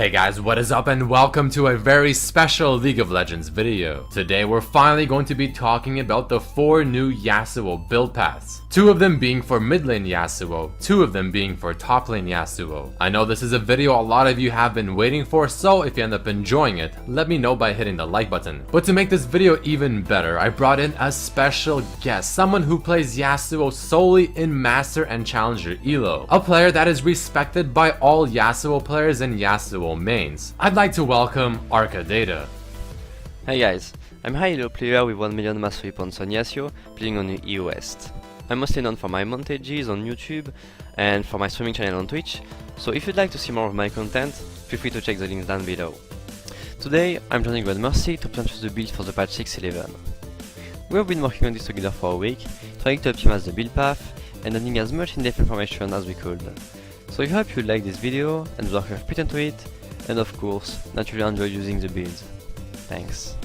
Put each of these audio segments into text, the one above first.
Hey guys, what is up and welcome to a very special League of Legends video. Today we're finally going to be talking about the 4 new Yasuo build paths. 2 of them being for mid lane Yasuo, 2 of them being for top lane Yasuo. I know this is a video a lot of you have been waiting for, so if you end up enjoying it, let me know by hitting the like button. But to make this video even better, I brought in a special guest, someone who plays Yasuo solely in Master and Challenger Elo. A player that is respected by all Yasuo players and Yasuo mains. I'd like to welcome Arcadata. Hey guys, I'm a high-elo player with 1 million mastery points on Yasuo, playing on the EU West. I'm mostly known for my montages on YouTube and for my streaming channel on Twitch, so if you'd like to see more of my content, feel free to check the links down below. Today, I'm joining Red Mercy to plan the build for the patch 6.11. We have been working on this together for a week, trying to optimize the build path and adding as much in-depth information as we could. So I hope you like this video and the work I've put into it, and of course, that you'll enjoy using the builds. Thanks.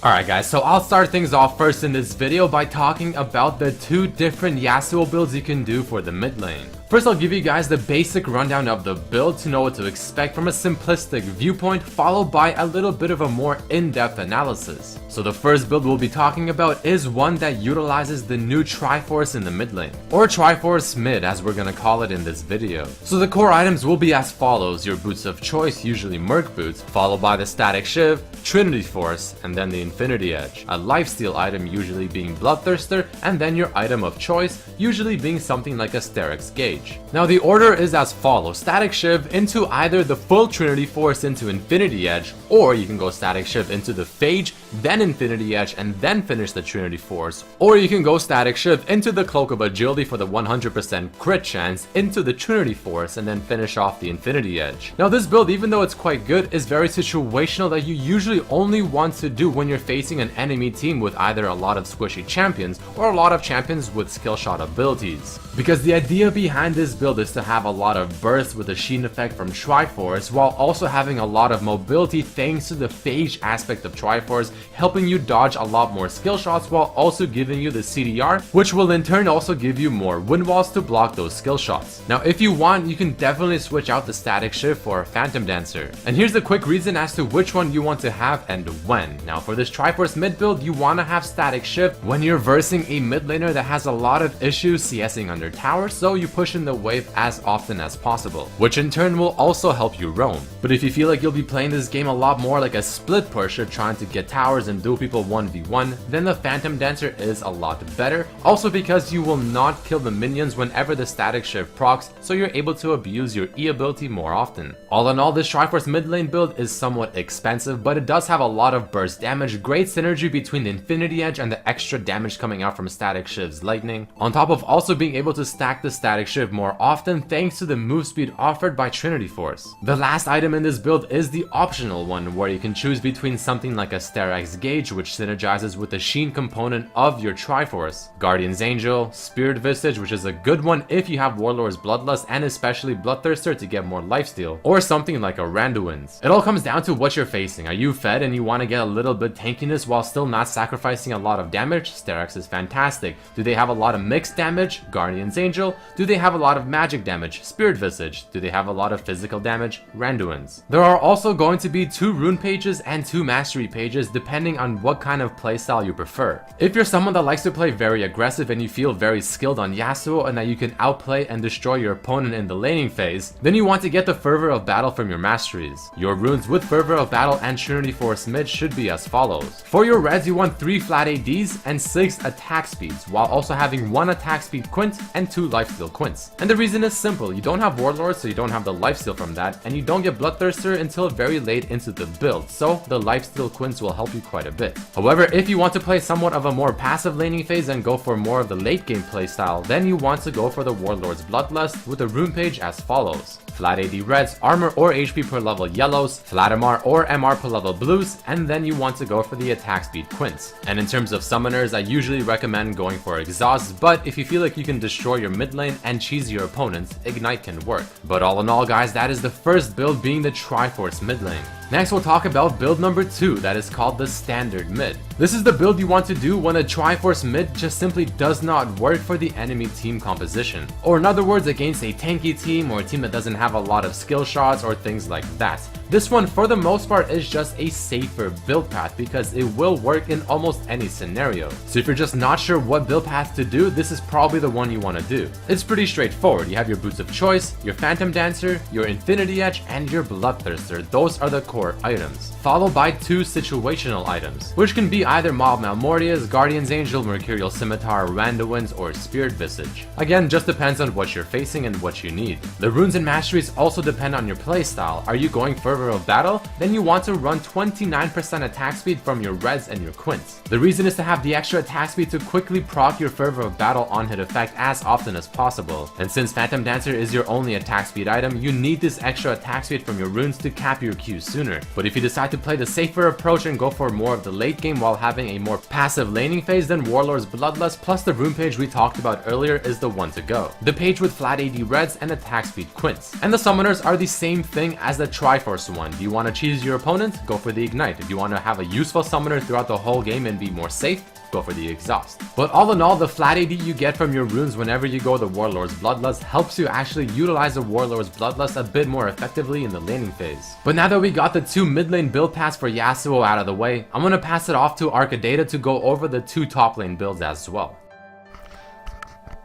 Alright guys, so I'll start things off first in this video by talking about the 2 different Yasuo builds you can do for the mid lane. First, I'll give you guys the basic rundown of the build to know what to expect from a simplistic viewpoint, followed by a little bit of a more in-depth analysis. So the first build we'll be talking about is one that utilizes the new Triforce in the mid lane, or Triforce mid as we're gonna call it in this video. So the core items will be as follows: your boots of choice, usually Merc boots, followed by the Static Shiv, Trinity Force, and then the Infinity Edge. A lifesteal item usually being Bloodthirster, and then your item of choice usually being something like a Sterix Gauge. Now the order is as follows: Static Shiv into either the full Trinity Force into Infinity Edge, or you can go Static Shiv into the Phage, then Infinity Edge, and then finish the Trinity Force, or you can go Static Shiv into the Cloak of Agility for the 100% crit chance, into the Trinity Force, and then finish off the Infinity Edge. Now this build, even though it's quite good, is very situational that you usually only want to do when you're facing an enemy team with either a lot of squishy champions or a lot of champions with skill shot abilities. Because the idea behind this build is to have a lot of burst with the sheen effect from Triforce, while also having a lot of mobility thanks to the Phage aspect of Triforce, helping you dodge a lot more skill shots while also giving you the CDR, which will in turn also give you more wind walls to block those skill shots. Now if you want, you can definitely switch out the Static Shiv for a Phantom Dancer. And here's the quick reason as to which one you want to have and when. Now for this Triforce mid build, you want to have Static Shiv when you're versing a mid laner that has a lot of issues CSing under tower, so you push in the wave as often as possible, which in turn will also help you roam. But if you feel like you'll be playing this game a lot more like a split pusher trying to get towers and duel people 1v1, then the Phantom Dancer is a lot better, also because you will not kill the minions whenever the Static Shiv procs, so you're able to abuse your E ability more often. All in all, this Triforce mid lane build is somewhat expensive, but it does have a lot of burst damage, great synergy between the Infinity Edge and the extra damage coming out from Static Shiv's lightning, on top of also being able to stack the Static Shiv more often thanks to the move speed offered by Trinity Force. The last item in this build is the optional one, where you can choose between something like a Sterix Gauge, which synergizes with the sheen component of your Triforce, Guardian's Angel, Spirit Visage, which is a good one if you have Warlord's Bloodlust and especially Bloodthirster to get more lifesteal, or something like a Randuin's. It all comes down to what you're facing. Are you fed and you want to get a little bit tankiness while still not sacrificing a lot of damage? Sterix is fantastic. Do they have a lot of mixed damage? Guardian's Angel. Do they have a lot of magic damage? Spirit Visage. Do they have a lot of physical damage? Randuin's. There are also going to be 2 rune pages and 2 mastery pages depending on what kind of playstyle you prefer. If you're someone that likes to play very aggressive and you feel very skilled on Yasuo and that you can outplay and destroy your opponent in the laning phase, then you want to get the Fervor of Battle from your masteries. Your runes with Fervor of Battle and Trinity Force mid should be as follows. For your reds, you want 3 flat ADs and 6 attack speeds, while also having 1 attack speed quint and 2 lifesteal quints. And the reason is simple: you don't have Warlord, so you don't have the lifesteal from that, and you don't get Bloodthirster until very late into the build, so the lifesteal quints will help you quite a bit. However, if you want to play somewhat of a more passive laning phase and go for more of the late game playstyle, then you want to go for the Warlord's Bloodlust with a rune page as follows: flat AD reds, armor or HP per level yellows, flat MR or MR per level blues, and then you want to go for the attack speed quints. And in terms of summoners, I usually recommend going for exhaust, but if you feel like you can destroy your mid lane and cheese your opponents, ignite can work. But all in all guys, that is the first build, being the Triforce mid lane. Next we'll talk about build number 2, that is called the standard mid. This is the build you want to do when a Triforce mid just simply does not work for the enemy team composition. Or in other words, against a tanky team or a team that doesn't have a lot of skill shots or things like that. This one for the most part is just a safer build path because it will work in almost any scenario. So if you're just not sure what build path to do, this is probably the one you want to do. It's pretty straightforward. You have your Boots of Choice, your Phantom Dancer, your Infinity Edge, and your Bloodthirster. Those are the core items. Followed by 2 situational items, which can be either Mob Malmortius, Guardian's Angel, Mercurial Scimitar, Randowins, or Spirit Visage. Again, just depends on what you're facing and what you need. The runes and masteries also depend on your playstyle. Are you going fervor of battle? Then you want to run 29% attack speed from your reds and your quints. The reason is to have the extra attack speed to quickly proc your fervor of battle on hit effect as often as possible. And since Phantom Dancer is your only attack speed item, you need this extra attack speed from your runes to cap your Q sooner. But if you decide to play the safer approach and go for more of the late game while having a more passive laning phase, then Warlord's Bloodlust plus the rune page we talked about earlier is the one to go. The page with flat AD reds and attack speed quints. And the summoners are the same thing as the Triforce one. Do you want to cheese your opponent? Go for the Ignite. If you want to have a useful summoner throughout the whole game and be more safe, go for the Exhaust. But all in all, the flat AD you get from your runes whenever you go the Warlord's Bloodlust helps you actually utilize the Warlord's Bloodlust a bit more effectively in the laning phase. But now that we got the 2 mid lane build paths for Yasuo out of the way, I'm gonna pass it off to Arcadata to go over the 2 top lane builds as well.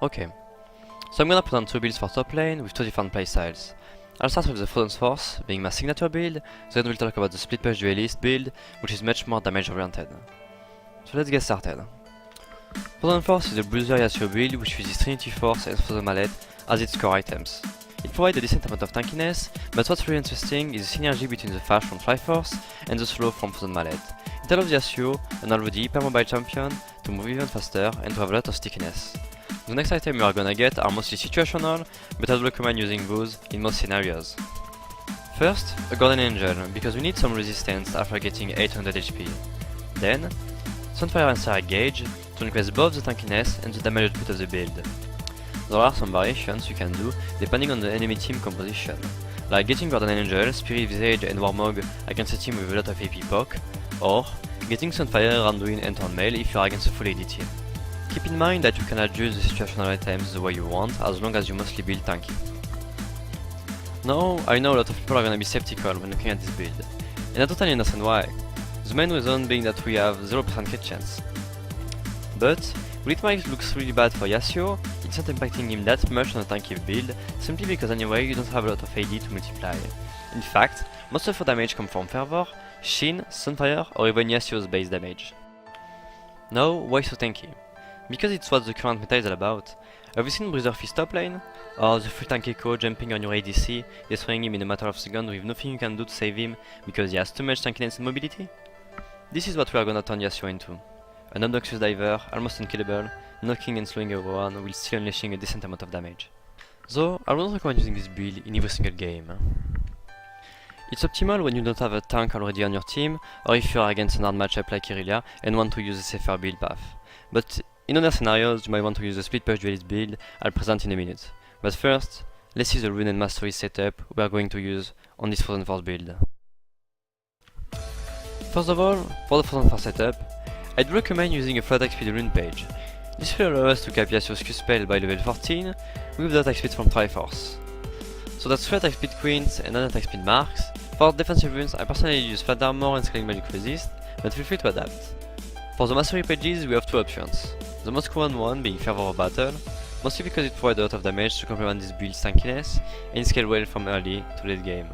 Okay, so I'm gonna present 2 builds for top lane with 2 different playstyles. I'll start with the Frozen Force, being my signature build, then we'll talk about the Split Push Duelist build, which is much more damage oriented. So let's get started. Frozen Force is a Bruiser Yasuo build which uses Trinity Force and Frozen Mallet as its core items. It provides a decent amount of tankiness, but what's really interesting is the synergy between the flash from Triforce and the slow from Frozen Mallet. It allows Yasuo, an already hypermobile champion, to move even faster and to have a lot of stickiness. The next item you are gonna get are mostly situational, but I'd recommend using those in most scenarios. First, a Guardian Angel, because we need some resistance after getting 800 HP. Then, Sunfire and Serra Gauge, to increase both the tankiness and the damage output of the build. There are some variations you can do depending on the enemy team composition, like getting Guardian Angel, Spirit Visage and Warmog against a team with a lot of AP poke, or getting Sunfire, Randuin and Thornmail if you are against a full AD team. Keep in mind that you can adjust the situational items the way you want as long as you mostly build tanky. Now, I know a lot of people are gonna be skeptical when looking at this build, and I totally understand why. The main reason being that we have 0% crit chance. But, while it might look really bad for Yasuo, it's not impacting him that much on a tanky build, simply because anyway you don't have a lot of AD to multiply. In fact, most of your damage comes from Fervor, Shin, Sunfire or even Yasuo's base damage. Now, why so tanky? Because it's what the current meta is all about. Have you seen Bruiser Fist top lane? Or the full tank echo jumping on your ADC, destroying him in a matter of seconds with nothing you can do to save him because he has too much tankiness and mobility? This is what we are gonna turn Yasuo into. An obnoxious diver, almost unkillable, knocking and slowing everyone while still unleashing a decent amount of damage. Though, I wouldn't recommend using this build in every single game. It's optimal when you don't have a tank already on your team, or if you are against an hard matchup like Irelia and want to use a safer build path. But in other scenarios, you might want to use the Split Push Duelist build I'll present in a minute. But first, let's see the rune and mastery setup we are going to use on this Frozen Force build. First of all, for the Frozen Force setup, I'd recommend using a flat attack speed rune page. This will allow us to cap Yasuo's Q spell by level 14 with the attack speed from Triforce. So that's 3 attack speed queens and 9 attack speed marks. For defensive runes, I personally use flat armor and scaling magic resist, but feel free to adapt. For the mastery pages, we have 2 options. The most common one being Fervor of Battle, mostly because it provides a lot of damage to complement this build's tankiness and scale well from early to late game.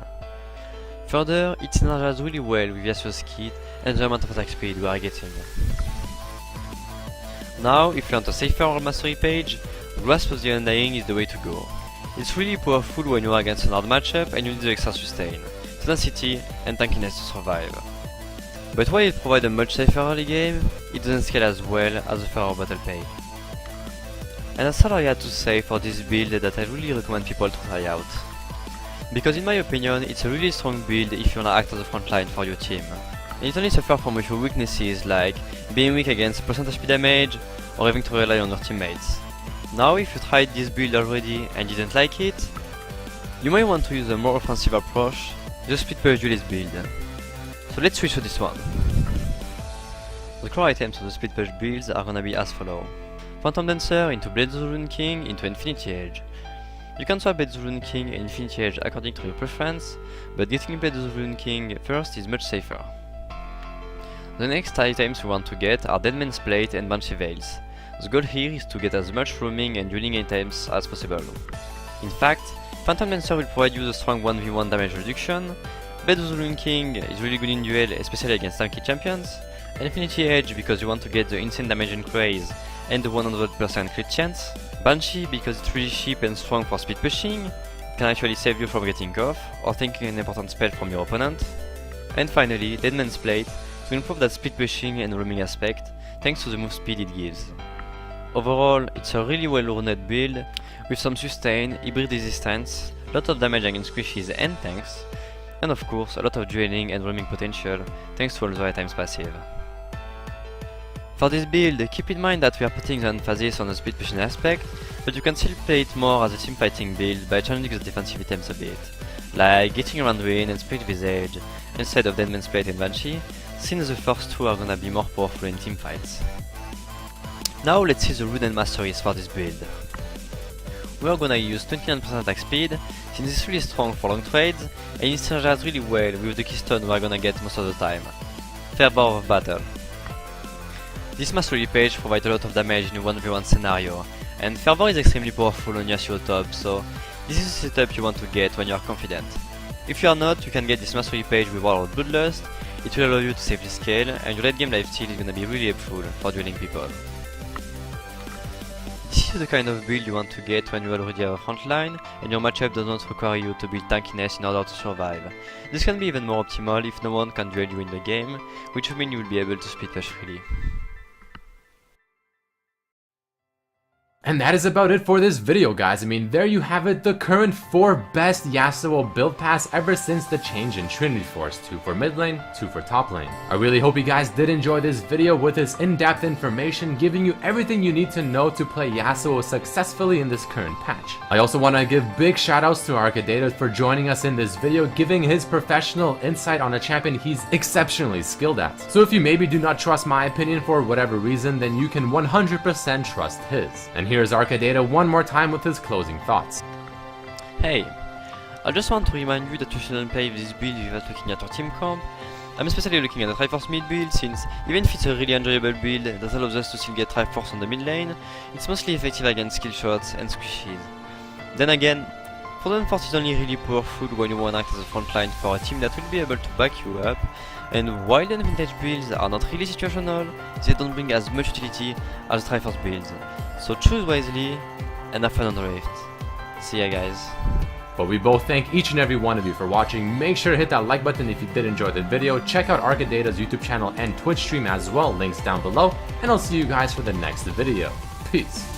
Further, it synergizes really well with Yasuo's kit and the amount of attack speed we are getting. Now, if you want a safer mastery page, Grasp of the Undying is the way to go. It's really powerful when you are against an hard matchup and you need the extra sustain, tenacity and tankiness to survive. But while it provides a much safer early game, it doesn't scale as well as the Fervor Battle page. And that's all I had to say for this build that I really recommend people to try out. Because in my opinion, it's a really strong build if you wanna act as a front line for your team. And it only suffers from a few weaknesses like being weak against percent HP damage or having to rely on your teammates. Now if you tried this build already and didn't like it, you might want to use a more offensive approach, the Split Push Duelist build. So let's switch to this one. The core items of the split push builds are gonna be as follow. Phantom Dancer into Blade of the Rune King into Infinity Edge. You can swap Blade of the Rune King and Infinity Edge according to your preference, but getting Blade of the Rune King first is much safer. The next items we want to get are Deadman's Plate and Banshee Veils. The goal here is to get as much roaming and dueling items as possible. In fact, Phantom Dancer will provide you the strong 1v1 damage reduction, Blade of the Rune King is really good in duel, especially against tanky champions, Infinity Edge because you want to get the insane damage increase and the 100% crit chance, Banshee because it's really cheap and strong for speed pushing, can actually save you from getting off or taking an important spell from your opponent, and finally Deadman's Plate to improve that speed pushing and roaming aspect thanks to the move speed it gives. Overall, it's a really well-rounded build with some sustain, hybrid resistance, lot of damage against squishes and tanks, and of course a lot of dueling and roaming potential thanks to all the items passive. For this build, keep in mind that we are putting the emphasis on the speed pushing aspect, but you can still play it more as a team fighting build by changing the defensive items a bit, like getting around Ruin and Split Visage instead of Deadman's Plate and Banshee, since the first two are gonna be more powerful in team fights. Now let's see the rune and masteries for this build. We are gonna use 29% attack speed, since it's really strong for long trades, and it synergizes really well with the keystone we are gonna get most of the time, Fervor of Battle. This mastery page provides a lot of damage in a 1v1 scenario, and Fervor is extremely powerful on Yasuo top, so this is the setup you want to get when you are confident. If you are not, you can get this mastery page with Warlord Bloodlust, it will allow you to safely scale, and your late game lifesteal is gonna be really helpful for dueling people. This is the kind of build you want to get when you already have a frontline and your matchup does not require you to build tankiness in order to survive. This can be even more optimal if no one can duel you in the game, which will mean you will be able to split push freely. And that is about it for this video, guys. I mean, there you have it, the current 4 best Yasuo build paths ever since the change in Trinity Force, 2 for mid lane, 2 for top lane. I really hope you guys did enjoy this video with this in-depth information, giving you everything you need to know to play Yasuo successfully in this current patch. I also want to give big shoutouts to Arcadata for joining us in this video, giving his professional insight on a champion he's exceptionally skilled at. So if you maybe do not trust my opinion for whatever reason, then you can 100% trust his. And here's Arcadata one more time with his closing thoughts. Hey, I just want to remind you that you shouldn't play this build without looking at your team comp. I'm especially looking at the Triforce mid build, since even if it's a really enjoyable build that allows us to still get Triforce on the mid lane, it's mostly effective against skill shots and squishes. Then again, Frozen Force is only really powerful when you want to act as a frontline for a team that will be able to back you up, and while the vintage builds are not really situational, they don't bring as much utility as the Triforce builds. So choose wisely and have fun on the Rift. See ya, guys. But we both thank each and every one of you for watching. Make sure to hit that like button if you did enjoy the video. Check out Arcadata's YouTube channel and Twitch stream as well, links down below, and I'll see you guys for the next video. Peace.